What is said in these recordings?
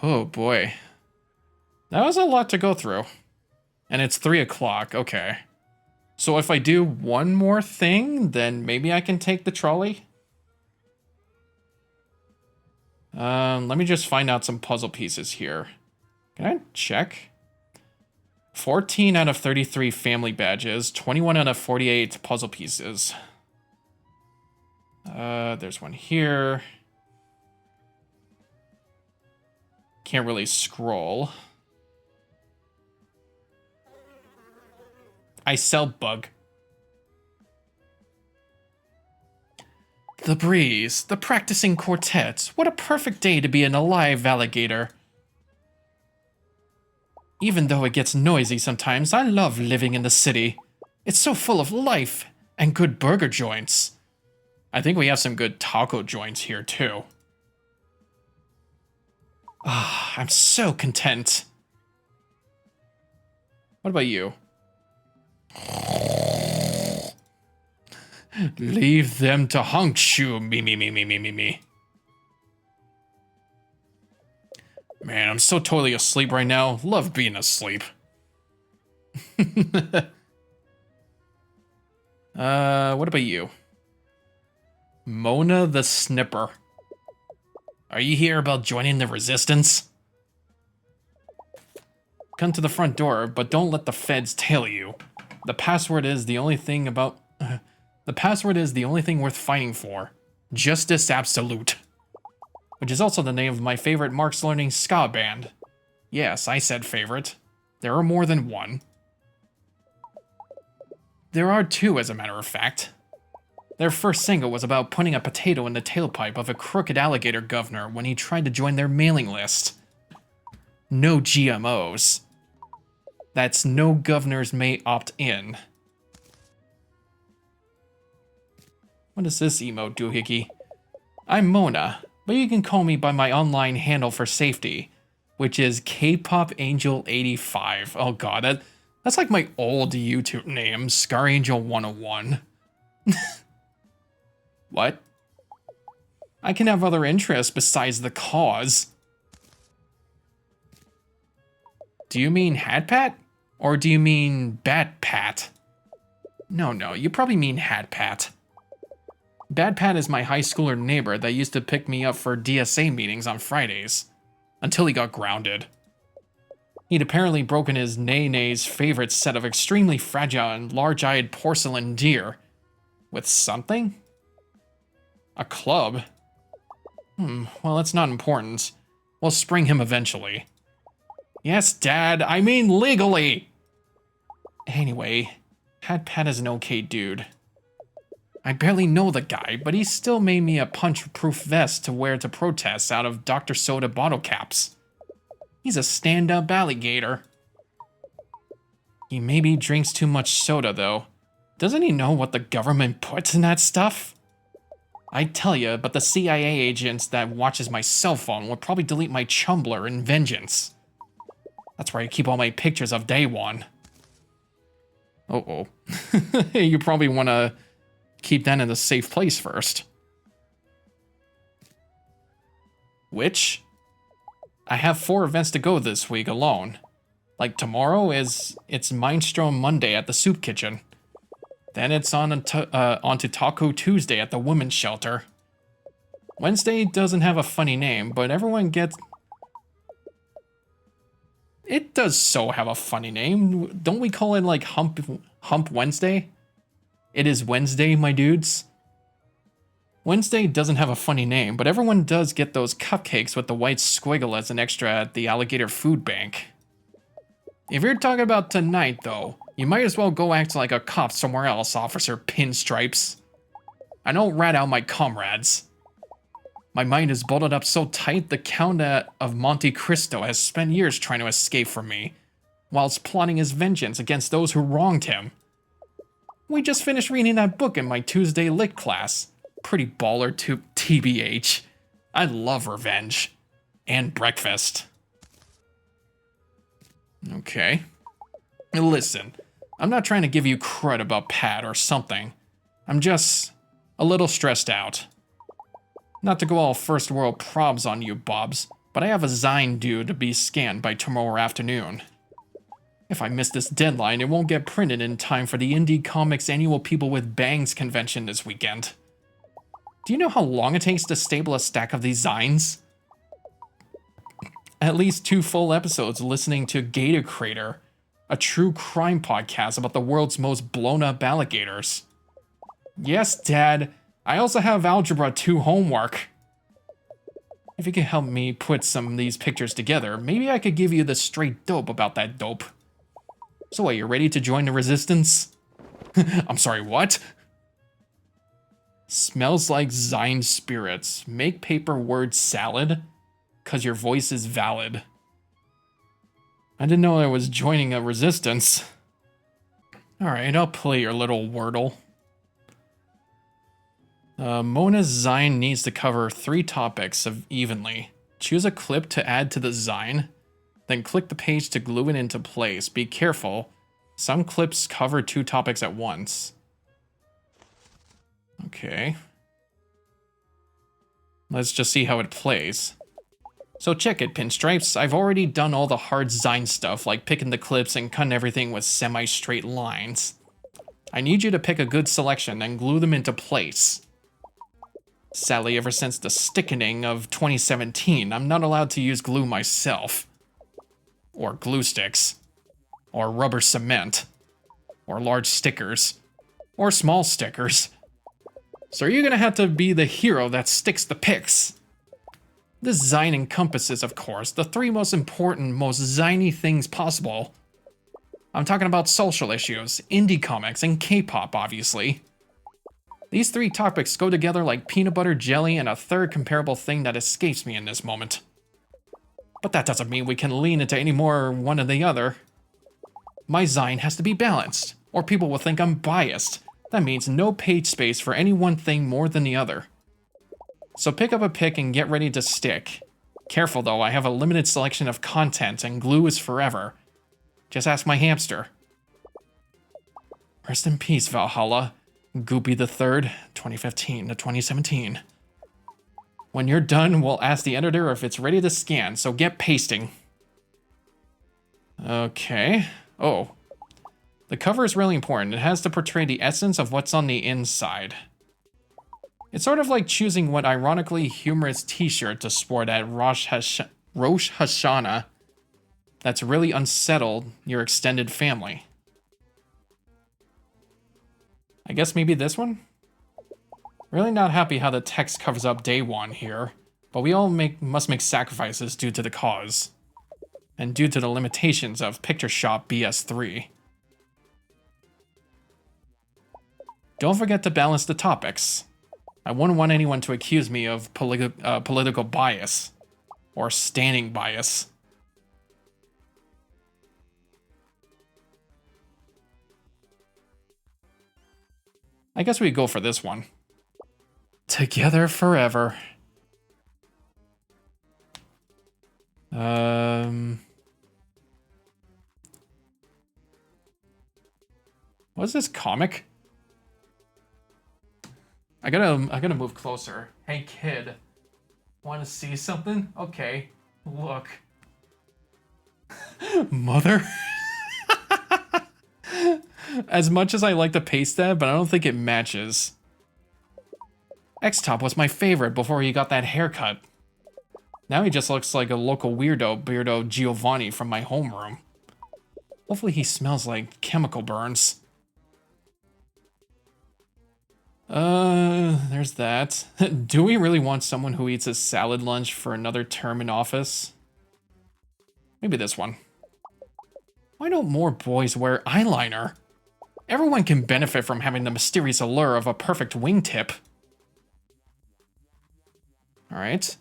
Oh boy. That was a lot to go through. And it's 3 o'clock, okay. So if I do one more thing, then maybe I can take the trolley? Let me just find out some puzzle pieces here. Can I check? 14 out of 33 family badges, 21 out of 48 puzzle pieces. There's one here. Can't really scroll. I sell bug. The breeze, the practicing quartet. What a perfect day to be an alive alligator. Even though it gets noisy sometimes, I love living in the city. It's so full of life and good burger joints. I think we have some good taco joints here too. Ah, I'm so content. What about you? Leave them to Honkshu, me. Man, I'm so totally asleep right now. Love being asleep. What about you? Mona the Snipper. Are you here about joining the resistance? Come to the front door, but don't let the feds tail you. The password is the only thing worth fighting for. Justice Absolute. Which is also the name of my favorite Mark's Learning ska band. Yes, I said favorite. There are more than one. There are two, as a matter of fact. Their first single was about putting a potato in the tailpipe of a crooked alligator governor when he tried to join their mailing list. No GMOs. That's no governors may opt in. What is this emote doohickey? I'm Mona, but you can call me by my online handle for safety, which is KpopAngel85. Oh god, that's like my old YouTube name, ScarAngel101. What? I can have other interests besides the cause. Do you mean Hat Pat? Or do you mean Bat Pat? No, you probably mean Hat Pat. Bad Pat is my high schooler neighbor that used to pick me up for DSA meetings on Fridays. Until he got grounded. He'd apparently broken his Nay's favorite set of extremely fragile and large-eyed porcelain deer. With something? A club? Well, that's not important. We'll spring him eventually. Yes, Dad, I mean legally! Anyway, Hat Pat is an okay dude. I barely know the guy, but he still made me a punch-proof vest to wear to protests out of Dr. Soda bottle caps. He's a stand-up alligator. He maybe drinks too much soda, though. Doesn't he know what the government puts in that stuff? I tell ya, but the CIA agents that watches my cell phone will probably delete my Chumbler in vengeance. That's where I keep all my pictures of day one. Uh-oh. You probably want to keep that in a safe place first. Which? I have 4 events to go this week alone. Like tomorrow it's Mindstrom Monday at the soup kitchen. Then it's on to Taco Tuesday at the women's shelter. Wednesday doesn't have a funny name, but everyone gets... It does so have a funny name. Don't we call it like Hump Wednesday? It is Wednesday, my dudes. Wednesday doesn't have a funny name, but everyone does get those cupcakes with the white squiggle as an extra at the Alligator Food Bank. If you're talking about tonight, though, you might as well go act like a cop somewhere else, Officer Pinstripes. I don't rat out my comrades. My mind is bolted up so tight the Count of Monte Cristo has spent years trying to escape from me, whilst plotting his vengeance against those who wronged him. We just finished reading that book in my Tuesday lit class. Pretty baller to TBH. I love revenge. And breakfast. Okay. Listen, I'm not trying to give you crud about Pat or something. I'm just a little stressed out. Not to go all first world probs on you, Bobs, but I have a Zine due to be scanned by tomorrow afternoon. If I miss this deadline, it won't get printed in time for the Indie Comics annual People with Bangs convention this weekend. Do you know how long it takes to staple a stack of these Zines? At least 2 full episodes listening to Gator Crater, a true crime podcast about the world's most blown up alligators. Yes, Dad, I also have Algebra 2 homework. If you can help me put some of these pictures together, maybe I could give you the straight dope about that dope. So are you ready to join the resistance? I'm sorry, what? Smells like Zine spirits. Make paper word salad, 'cause your voice is valid. I didn't know I was joining a resistance. Alright, I'll play your little Wordle. Mona's Zine needs to cover 3 topics evenly. Choose a clip to add to the Zine, then click the page to glue it into place. Be careful, some clips cover 2 topics at once. Okay. Let's just see how it plays. So check it, Pinstripes. I've already done all the hard Zine stuff, like picking the clips and cutting everything with semi-straight lines. I need you to pick a good selection and glue them into place. Sadly, ever since the stickening of 2017, I'm not allowed to use glue myself. Or glue sticks. Or rubber cement. Or large stickers. Or small stickers. So you're gonna have to be the hero that sticks the pics. This Zine encompasses, of course, the 3 most important, most Ziny things possible. I'm talking about social issues, indie comics, and K-pop, obviously. These 3 topics go together like peanut butter jelly and a third comparable thing that escapes me in this moment. But that doesn't mean we can lean into any more one or the other. My Zine has to be balanced, or people will think I'm biased. That means no page space for any one thing more than the other. So pick up a pick and get ready to stick. Careful though, I have a limited selection of content and glue is forever. Just ask my hamster. Rest in peace, Valhalla. Goopy the 3rd, 2015 to 2017. When you're done, we'll ask the editor if it's ready to scan, so get pasting. Okay. Oh. The cover is really important. It has to portray the essence of what's on the inside. It's sort of like choosing what ironically humorous t-shirt to sport at Rosh Hashanah that's really unsettled your extended family. I guess maybe this one? Really not happy how the text covers up day 1 here, but we all must make sacrifices due to the cause. And due to the limitations of Picture Shop BS3. Don't forget to balance the topics. I wouldn't want anyone to accuse me of political bias. Or standing bias. I guess we go for this one. Together forever. What's this comic? I gotta move closer. Hey kid, want to see something? Okay, look. Mother? As much as I like to paste that, but I don't think it matches. X-Top was my favorite before he got that haircut. Now he just looks like a local beardo Giovanni from my homeroom. Hopefully he smells like chemical burns. There's that. Do we really want someone who eats a salad lunch for another term in office? Maybe this one. Why don't more boys wear eyeliner? Everyone can benefit from having the mysterious allure of a perfect wingtip. Alright.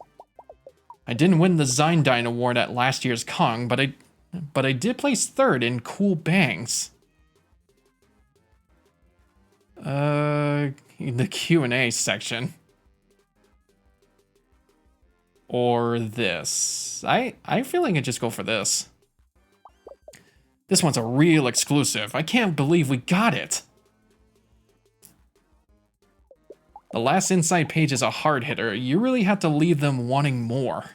I didn't win the Zine Award at last year's Kong, but I did place 3rd in Cool Bangs. In the Q&A section. Or this. I feel like I just go for this. This one's a real exclusive. I can't believe we got it. The last inside page is a hard hitter. You really have to leave them wanting more.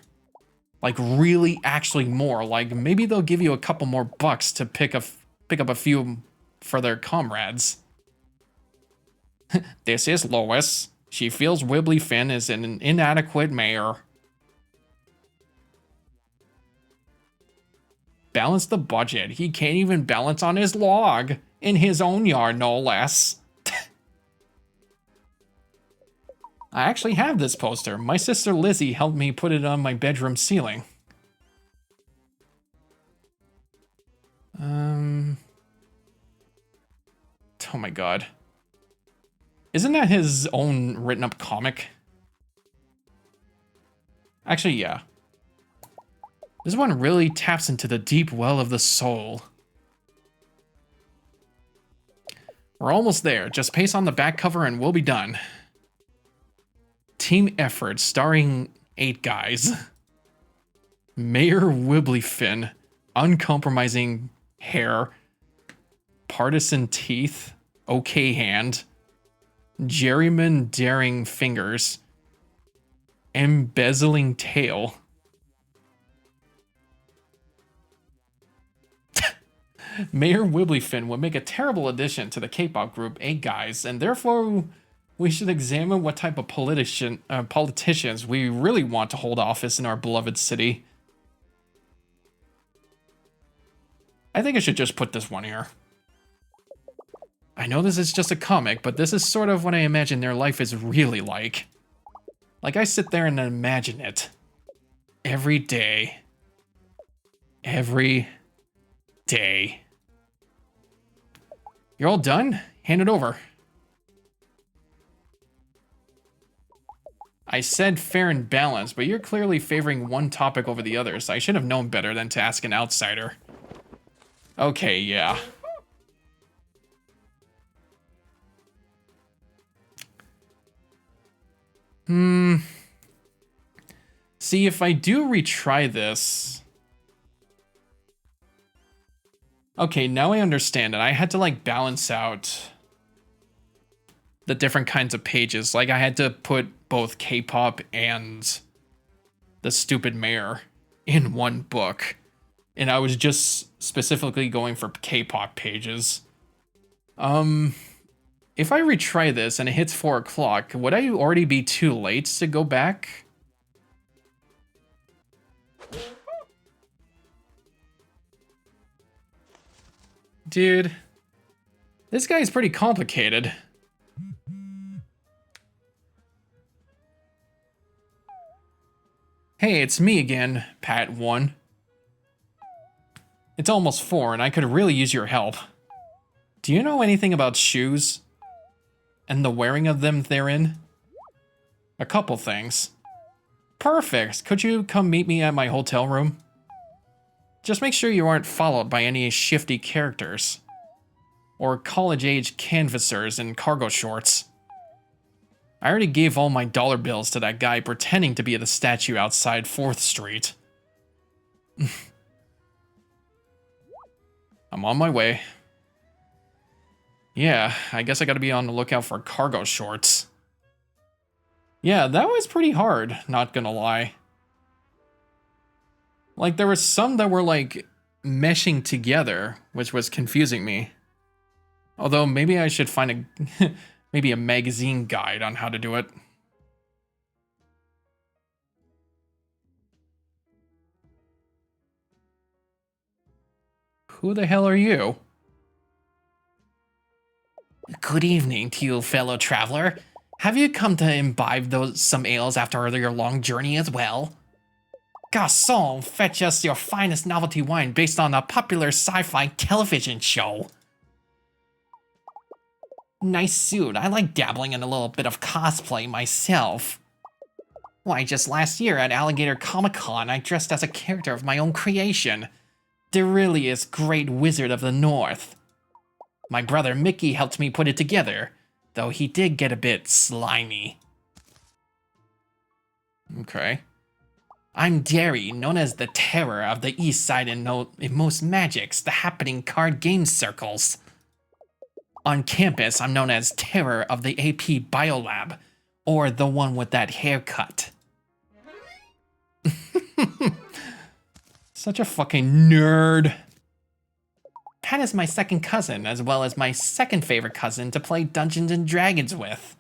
Like really actually more. Like maybe they'll give you a couple more bucks to pick up a few for their comrades. This is Lois. She feels Wibbly Finn is an inadequate mayor. Balance the budget. He can't even balance on his log. In his own yard, no less. I actually have this poster. My sister Lizzie helped me put it on my bedroom ceiling. Oh my god. Isn't that his own written up comic? Actually, yeah. This one really taps into the deep well of the soul. We're almost there. Just paste on the back cover and we'll be done. Team effort starring 8 guys. Mayor Wibblyfin. Uncompromising hair. Partisan teeth. Okay hand. Jerryman daring fingers. Embezzling tail. Mayor Wibblyfin would make a terrible addition to the K-pop group 8 Guys, and therefore we should examine what type of politicians we really want to hold office in our beloved city. I think I should just put this one here. I know this is just a comic, but this is sort of what I imagine their life is really like. Like I sit there and imagine it. Every day. Every day. You're all done? Hand it over. I said fair and balanced, but you're clearly favoring one topic over the others. I should have known better than to ask an outsider. Okay, yeah. See, if I do retry this... Okay, now I understand it. I had to, like, balance out the different kinds of pages. Like, I had to put both K-pop and the stupid mayor in one book. And I was just specifically going for K-pop pages. If I retry this and it hits 4 o'clock, would I already be too late to go back? Dude, this guy's pretty complicated. Hey, it's me again, Pat 1. It's almost 4 and I could really use your help. Do you know anything about shoes? And the wearing of them therein? A couple things. Perfect. Could you come meet me at my hotel room? Just make sure you aren't followed by any shifty characters. Or college-age canvassers in cargo shorts. I already gave all my dollar bills to that guy pretending to be the statue outside 4th Street. I'm on my way. Yeah, I guess I gotta be on the lookout for cargo shorts. Yeah, that was pretty hard, not gonna lie. Like, there were some that were, like, meshing together, which was confusing me. Although, maybe I should find a, maybe a magazine guide on how to do it. Who the hell are you? Good evening to you, fellow traveler. Have you come to imbibe some ales after your long journey as well? Garçon, fetch us your finest novelty wine based on a popular sci-fi television show. Nice suit. I like dabbling in a little bit of cosplay myself. Why, just last year at Alligator Comic-Con, I dressed as a character of my own creation. Derilius Great Wizard of the North. My brother Mickey helped me put it together, though he did get a bit slimy. Okay. I'm Derry, known as the Terror of the East Side in most magics, the happening card game circles. On campus, I'm known as Terror of the AP Biolab, or the one with that haircut. Such a fucking nerd. Pat is my second cousin, as well as my second favorite cousin to play Dungeons and Dragons with.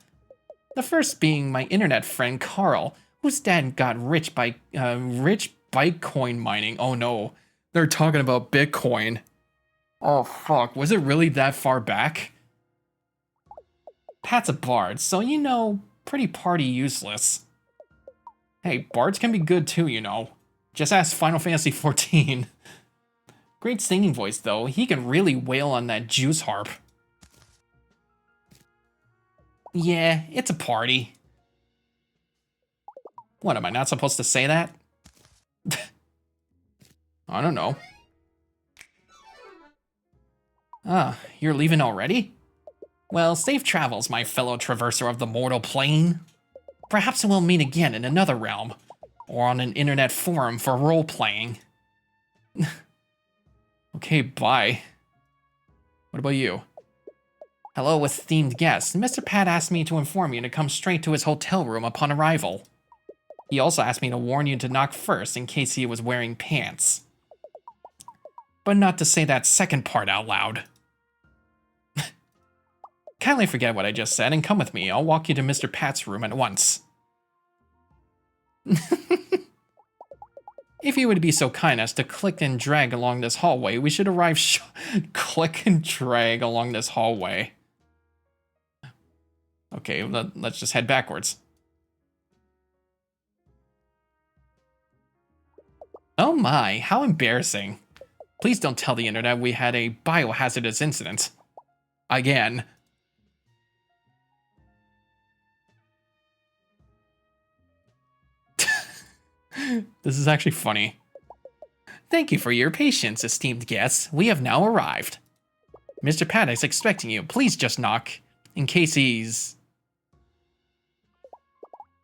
The first being my internet friend Carl, whose dad got rich by Bitcoin mining. Oh no, they're talking about Bitcoin. Oh fuck, was it really that far back? Pat's a bard, so you know, pretty party useless. Hey, bards can be good too, you know. Just ask Final Fantasy XIV. Great singing voice though, he can really wail on that juice harp. Yeah, it's a party. What, am I not supposed to say that? I don't know. Ah, you're leaving already? Well, safe travels, my fellow traverser of the mortal plane. Perhaps we'll meet again in another realm, or on an internet forum for role-playing. Okay, bye. What about you? Hello, esteemed guest. Mr. Pat asked me to inform you to come straight to his hotel room upon arrival. He also asked me to warn you to knock first in case he was wearing pants. But not to say that second part out loud. Kindly forget what I just said and come with me. I'll walk you to Mr. Pat's room at once. If you would be so kind as to click and drag along this hallway, we should arrive click and drag along this hallway. Okay, let's just head backwards. Oh my, how embarrassing. Please don't tell the internet we had a biohazardous incident. Again. This is actually funny. Thank you for your patience, esteemed guests. We have now arrived. Mr. Pat is expecting you. Please just knock, in case he's...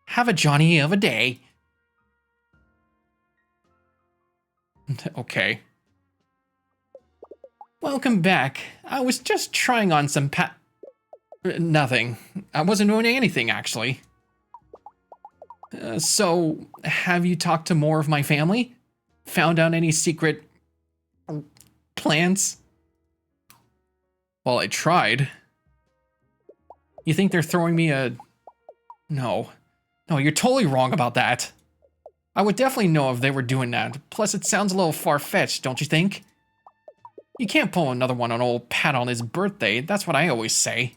Have a Johnny of a day. Okay. Welcome back. I was just trying on some nothing. I wasn't doing anything, actually. So, have you talked to more of my family? Found out any secret plans? Well, I tried. You think they're throwing me a... No. No, you're totally wrong about that. I would definitely know if they were doing that. Plus, it sounds a little far-fetched, don't you think? You can't pull another one on old Pat on his birthday. That's what I always say.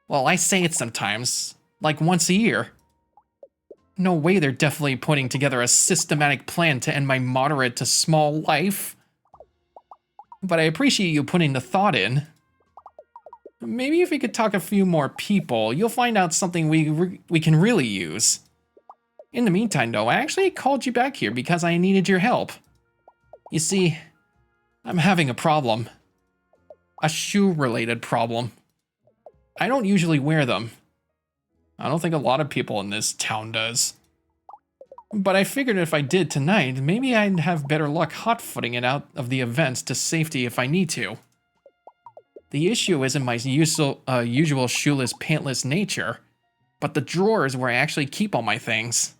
Well, I say it sometimes. Like once a year. No way they're definitely putting together a systematic plan to end my moderate to small life. But I appreciate you putting the thought in. Maybe if we could talk a few more people, you'll find out something we can really use. In the meantime, though, I actually called you back here because I needed your help. You see, I'm having a problem. A shoe-related problem. I don't usually wear them. I don't think a lot of people in this town does. But I figured if I did tonight, maybe I'd have better luck hot-footing it out of the events to safety if I need to. The issue isn't my usual shoeless, pantless nature, but the drawers where I actually keep all my things.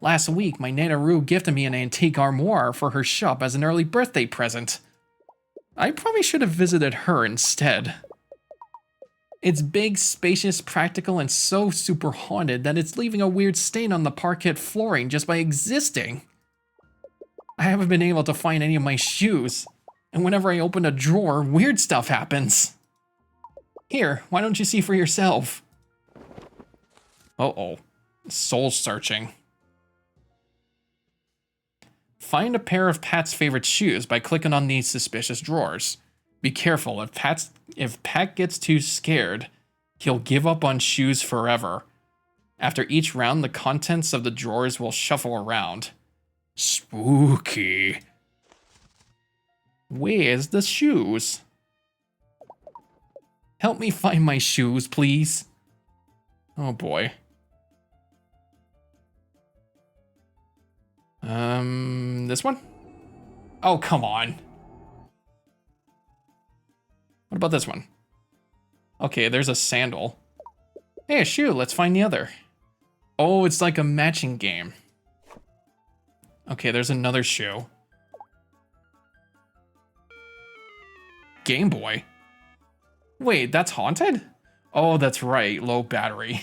Last week, my Nana Roo gifted me an antique armoire for her shop as an early birthday present. I probably should have visited her instead. It's big, spacious, practical, and so super haunted that it's leaving a weird stain on the parquet flooring just by existing. I haven't been able to find any of my shoes, and whenever I open a drawer, weird stuff happens. Here, why don't you see for yourself? Uh-oh. Soul searching. Find a pair of Pat's favorite shoes by clicking on these suspicious drawers. Be careful, if Pat gets too scared, he'll give up on shoes forever. After each round, the contents of the drawers will shuffle around. Spooky. Where's the shoes? Help me find my shoes, please. Oh boy. This one? Oh, come on. What about this one? Okay, there's a sandal. Hey, a shoe, let's find the other. Oh, it's like a matching game. Okay, there's another shoe. Game Boy? Wait, that's haunted? Oh, that's right, low battery.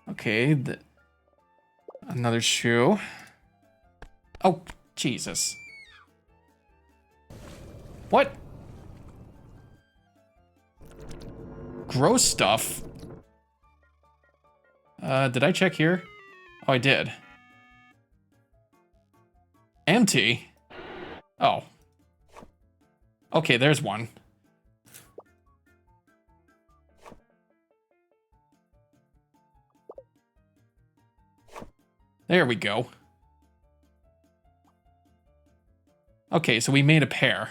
Okay, another shoe. Oh, Jesus. What? Gross stuff. Did I check here? Oh, I did. Empty? Oh. Okay, there's one. There we go. Okay, so we made a pair.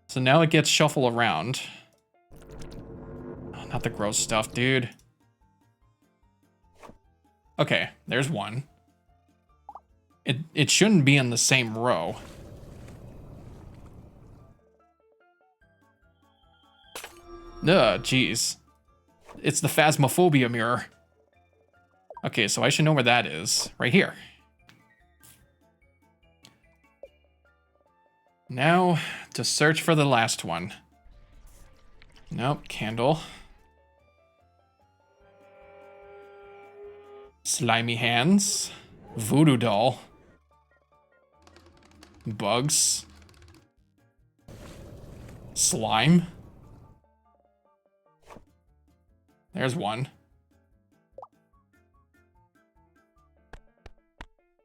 So now it gets shuffled around. Oh, not the gross stuff, dude. Okay, there's one. It shouldn't be in the same row. Ugh, jeez. It's the Phasmophobia mirror. Okay, so I should know where that is. Right here. Now, to search for the last one. Nope, candle. Slimy hands. Voodoo doll. Bugs. Slime. There's one.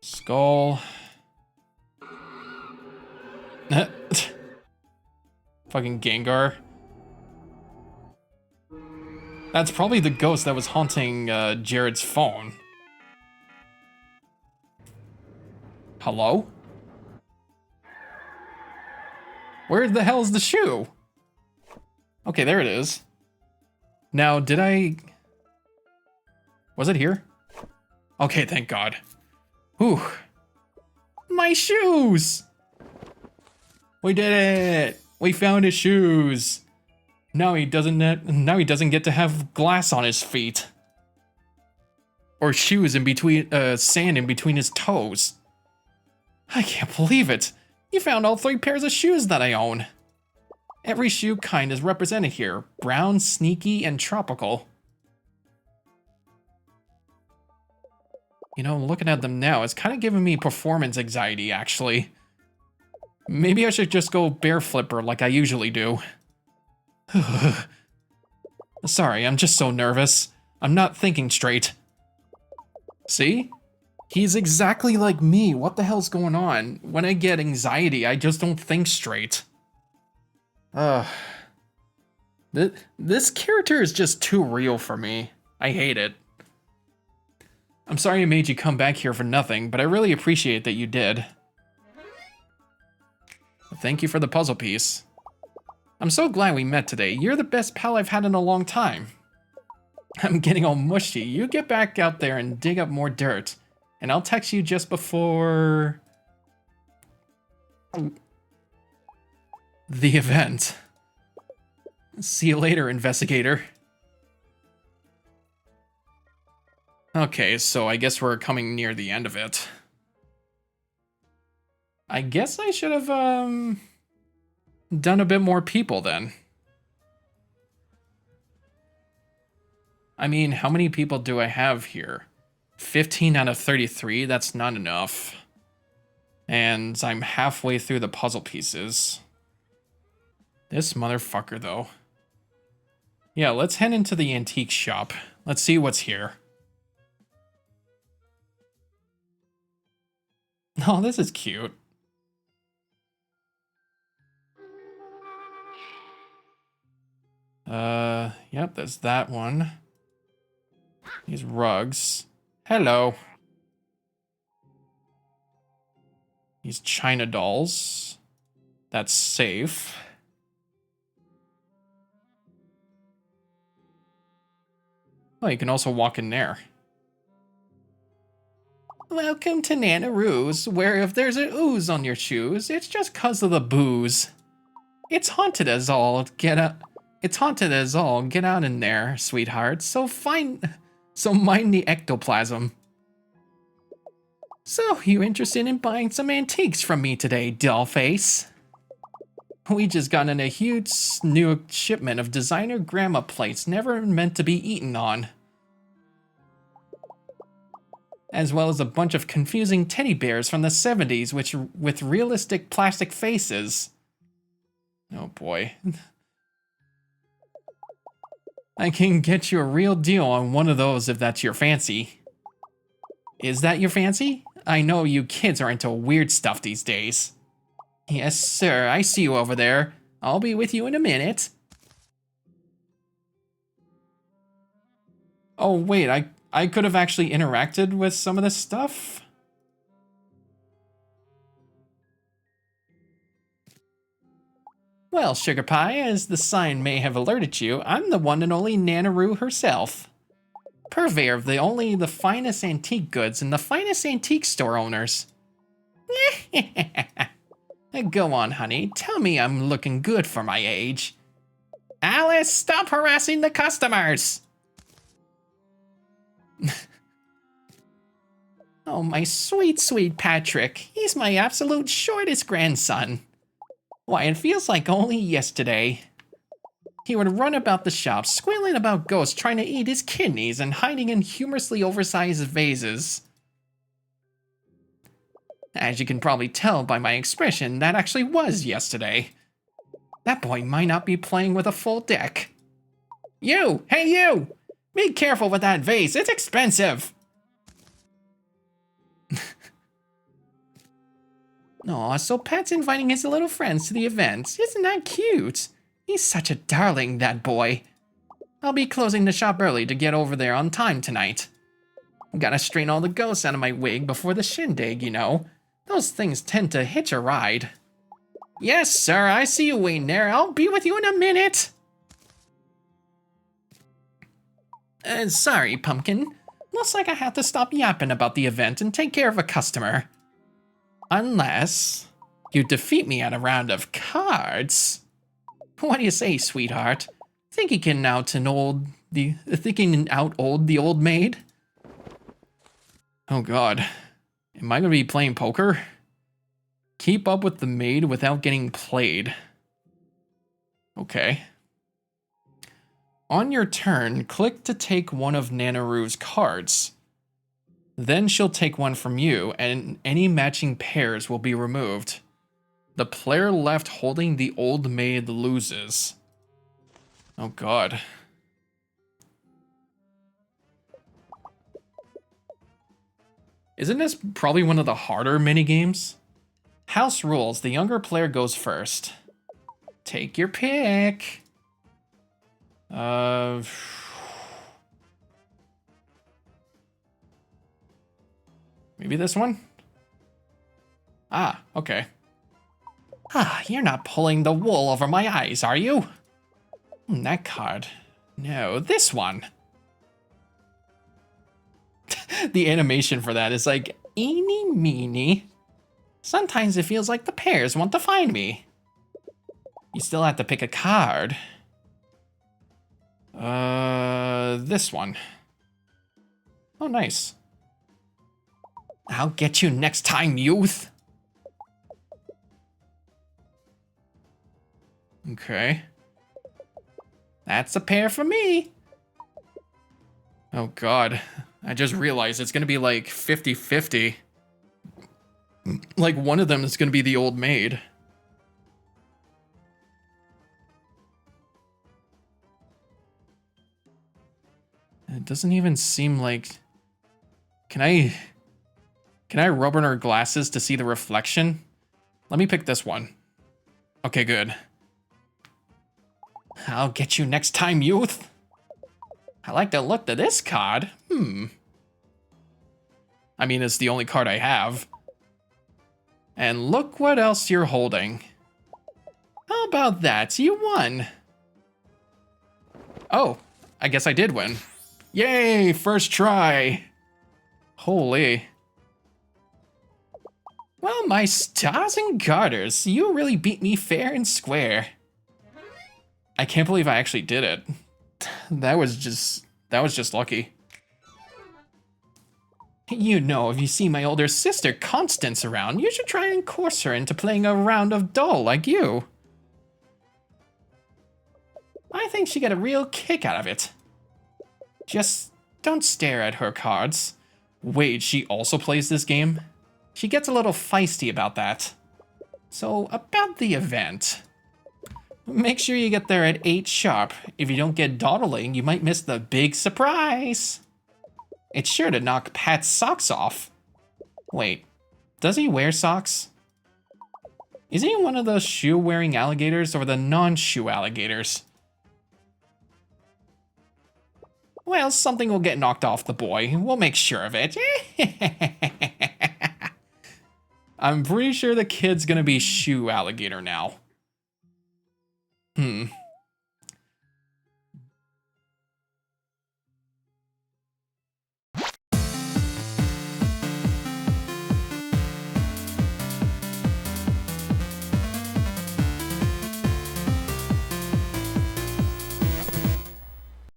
Skull. Fucking Gengar. That's probably the ghost that was haunting Jared's phone. Hello? Where the hell is the shoe? Okay, there it is. Now, did I... Was it here? Okay, thank God. Whew. My shoes! We did it! We found his shoes! Now he doesn't get to have glass on his feet. Or shoes in between, sand in between his toes. I can't believe it! You found all 3 pairs of shoes that I own. Every shoe kind is represented here. Brown, sneaky, and tropical. You know, looking at them now, it's kind of giving me performance anxiety, actually. Maybe I should just go bear flipper like I usually do. Sorry, I'm just so nervous. I'm not thinking straight. See? He's exactly like me. What the hell's going on? When I get anxiety, I just don't think straight. This character is just too real for me. I hate it. I'm sorry I made you come back here for nothing, but I really appreciate that you did. Thank you for the puzzle piece. I'm so glad we met today. You're the best pal I've had in a long time. I'm getting all mushy. You get back out there and dig up more dirt. And I'll text you just before... the event. See you later, investigator. Okay, so I guess we're coming near the end of it. I guess I should have, done a bit more people then. I mean, how many people do I have here? 15 out of 33? That's not enough. And I'm halfway through the puzzle pieces. This motherfucker, though. Yeah, let's head into the antique shop. Let's see what's here. Oh, this is cute. Yep, there's that one. These rugs. Hello. These China dolls. That's safe. Oh, you can also walk in there. Welcome to Nana Roo's, where if there's an ooze on your shoes, it's just 'cause of the booze. It's haunted as all. Get out. It's haunted as all. Get out in there, sweetheart. So mind the ectoplasm. So, you interested in buying some antiques from me today, dollface? We just got in a huge new shipment of designer grandma plates never meant to be eaten on. As well as a bunch of confusing teddy bears from the 70s with realistic plastic faces. Oh boy. I can get you a real deal on one of those if that's your fancy. Is that your fancy? I know you kids are into weird stuff these days. Yes, sir, I see you over there. I'll be with you in a minute. Oh, wait, I could have actually interacted with some of this stuff? Well, Sugar Pie, as the sign may have alerted you, I'm the one and only Nanaroo herself. Purveyor of the finest antique goods and the finest antique store owners. Go on, honey. Tell me I'm looking good for my age. Alice, stop harassing the customers! Oh, my sweet, sweet Patrick. He's my absolute shortest grandson. Why, it feels like only yesterday. He would run about the shop, squealing about ghosts trying to eat his kidneys and hiding in humorously oversized vases. As you can probably tell by my expression, that actually was yesterday. That boy might not be playing with a full deck. You! Hey you! Be careful with that vase, it's expensive! Aw, so Pat's inviting his little friends to the event. Isn't that cute? He's such a darling, that boy. I'll be closing the shop early to get over there on time tonight. Gotta strain all the ghosts out of my wig before the shindig, you know. Those things tend to hitch a ride. Yes, sir, I see you waiting there. I'll be with you in a minute. Sorry, Pumpkin. Looks like I have to stop yapping about the event and take care of a customer. Unless you defeat me at a round of cards. What do you say, sweetheart? Think you can out old the old maid? Oh god. Am I gonna be playing poker? Keep up with the maid without getting played. Okay. On your turn, click to take one of Nanaroo's cards. Then she'll take one from you, and any matching pairs will be removed. The player left holding the old maid loses. Oh god. Isn't this probably one of the harder minigames? House rules, the younger player goes first. Take your pick. Maybe this one? Ah, okay. Ah, you're not pulling the wool over my eyes, are you? That card. No, this one. The animation for that is like, eeny meeny. Sometimes it feels like the pears want to find me. You still have to pick a card. This one. Oh, nice. I'll get you next time, youth. Okay. That's a pair for me. Oh god. I just realized it's gonna be like 50-50. Like one of them is gonna be the old maid. It doesn't even seem like... Can I rub on her glasses to see the reflection? Let me pick this one. Okay, good. I'll get you next time, youth. I like the look of this card. I mean, it's the only card I have. And look what else you're holding. How about that? You won. Oh, I guess I did win. Yay, first try. Holy. Well, my stars and garters, you really beat me fair and square. I can't believe I actually did it. That was just lucky. You know, if you see my older sister Constance around, you should try and coerce her into playing a round of doll like you. I think she'd get a real kick out of it. Just don't stare at her cards. Wait, she also plays this game? She gets a little feisty about that. So, about the event. Make sure you get there at 8 sharp. If you don't get dawdling, you might miss the big surprise. It's sure to knock Pat's socks off. Wait, does he wear socks? Is he one of those shoe-wearing alligators or the non-shoe alligators? Well, something will get knocked off the boy. We'll make sure of it. I'm pretty sure the kid's gonna be shoe alligator now.